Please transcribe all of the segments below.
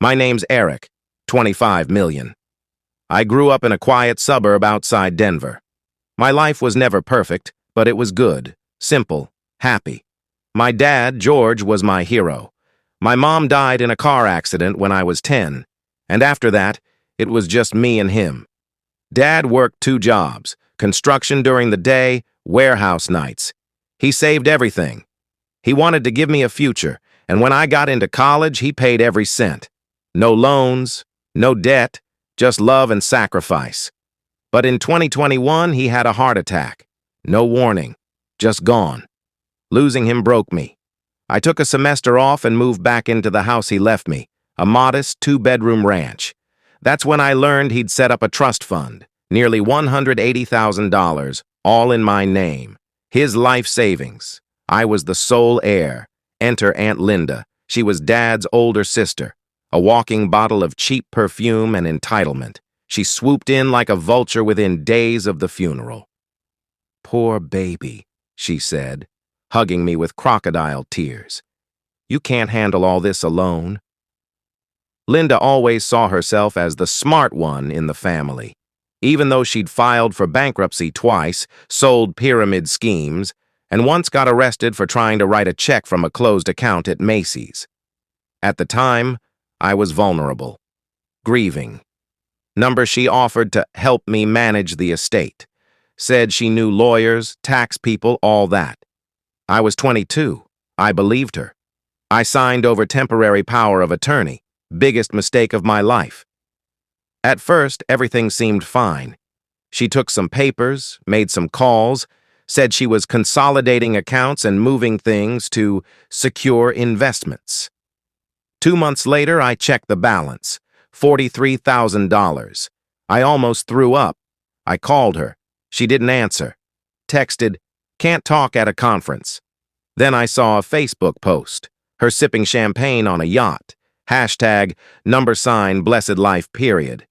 My name's Eric, 25 million. I grew up in a quiet suburb outside Denver. My life was never perfect, but it was good, simple, happy. My dad, George, was my hero. My mom died in a car accident when I was 10, and after that, it was just me and him. Dad worked 2 jobs, construction during the day, warehouse nights. He saved everything. He wanted to give me a future, and when I got into college, he paid every cent. No loans, no debt, just love and sacrifice. But in 2021, he had a heart attack. No warning, just gone. Losing him broke me. I took a semester off and moved back into the house he left me, a modest 2-bedroom ranch. That's when I learned he'd set up a trust fund, nearly $180,000, all in my name. His life savings. I was the sole heir. Enter Aunt Linda. She was Dad's older sister, a walking bottle of cheap perfume and entitlement. She swooped in like a vulture within days of the funeral. "Poor baby," she said, hugging me with crocodile tears. "You can't handle all this alone." Linda always saw herself as the smart one in the family. Even though she'd filed for bankruptcy twice, sold pyramid schemes, and once got arrested for trying to write a check from a closed account at Macy's. At the time, I was vulnerable, grieving. She offered to help me manage the estate. Said she knew lawyers, tax people, all that. I was 22. I believed her. I signed over temporary power of attorney, biggest mistake of my life. At first, everything seemed fine. She took some papers, made some calls, said she was consolidating accounts and moving things to secure investments. 2 months later, I checked the balance, $43,000. I almost threw up. I called her. She didn't answer. Texted, "Can't talk at a conference." Then I saw a Facebook post, her sipping champagne on a yacht, hashtag #blessed life period.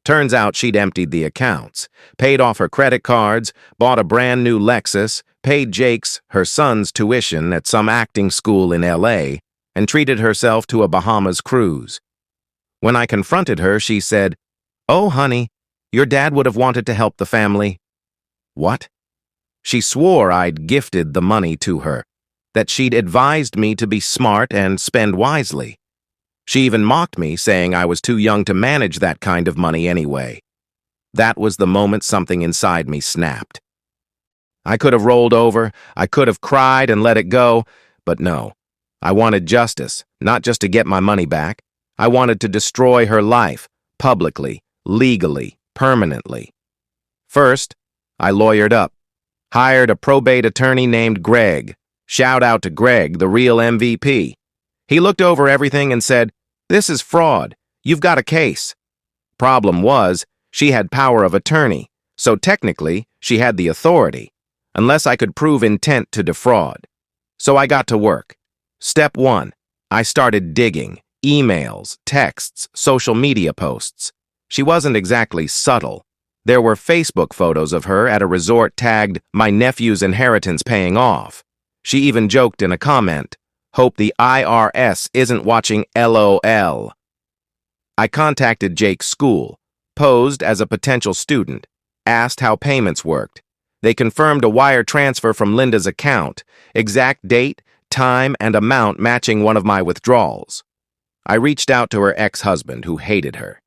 Turns out she'd emptied the accounts, paid off her credit cards, bought a brand new Lexus, paid Jake's, her son's tuition at some acting school in LA, and treated herself to a Bahamas cruise. When I confronted her, she said, "Oh, honey, your dad would have wanted to help the family." What? She swore I'd gifted the money to her, that she'd advised me to be smart and spend wisely. She even mocked me, saying I was too young to manage that kind of money anyway. That was the moment something inside me snapped. I could have rolled over, I could have cried and let it go, but no. I wanted justice, not just to get my money back. I wanted to destroy her life, publicly, legally, permanently. First, I lawyered up, hired a probate attorney named Greg. Shout out to Greg, the real MVP. He looked over everything and said, "This is fraud. You've got a case." Problem was, she had power of attorney, so technically, she had the authority, unless I could prove intent to defraud. So I got to work. Step 1, I started digging, emails, texts, social media posts. She wasn't exactly subtle. There were Facebook photos of her at a resort tagged, "My nephew's inheritance paying off." She even joked in a comment, "Hope the IRS isn't watching LOL." I contacted Jake's school, posed as a potential student, asked how payments worked. They confirmed a wire transfer from Linda's account, exact date, time, and amount matching one of my withdrawals. I reached out to her ex-husband, who hated her.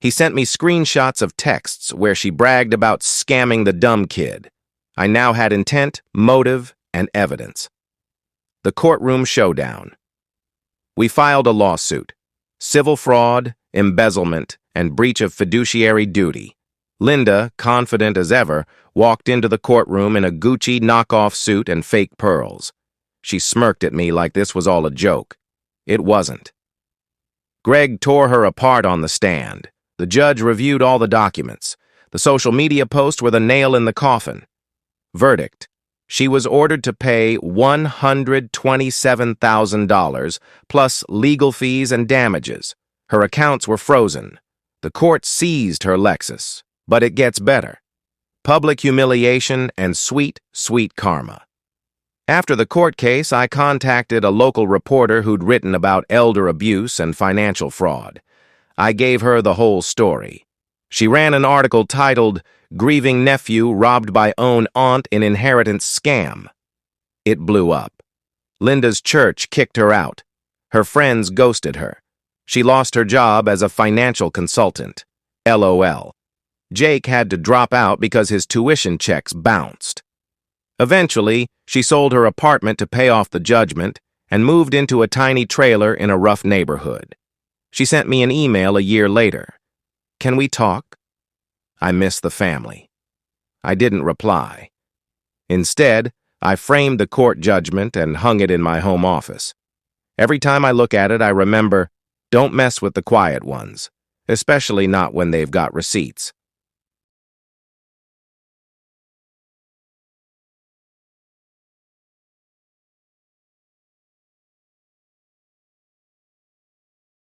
He sent me screenshots of texts where she bragged about scamming the dumb kid. I now had intent, motive, and evidence. The courtroom showdown. We filed a lawsuit. Civil fraud, embezzlement, and breach of fiduciary duty. Linda, confident as ever, walked into the courtroom in a Gucci knockoff suit and fake pearls. She smirked at me like this was all a joke. It wasn't. Greg tore her apart on the stand. The judge reviewed all the documents. The social media posts were the nail in the coffin. Verdict. She was ordered to pay $127,000 plus legal fees and damages. Her accounts were frozen. The court seized her Lexus. But it gets better. Public humiliation and sweet, sweet karma. After the court case, I contacted a local reporter who'd written about elder abuse and financial fraud. I gave her the whole story. She ran an article titled, "Grieving Nephew Robbed by Own Aunt in Inheritance Scam." It blew up. Linda's church kicked her out. Her friends ghosted her. She lost her job as a financial consultant. LOL. Jake had to drop out because his tuition checks bounced. Eventually, she sold her apartment to pay off the judgment and moved into a tiny trailer in a rough neighborhood. She sent me an email a year later. "Can we talk? I miss the family." I didn't reply. Instead, I framed the court judgment and hung it in my home office. Every time I look at it, I remember, don't mess with the quiet ones, especially not when they've got receipts.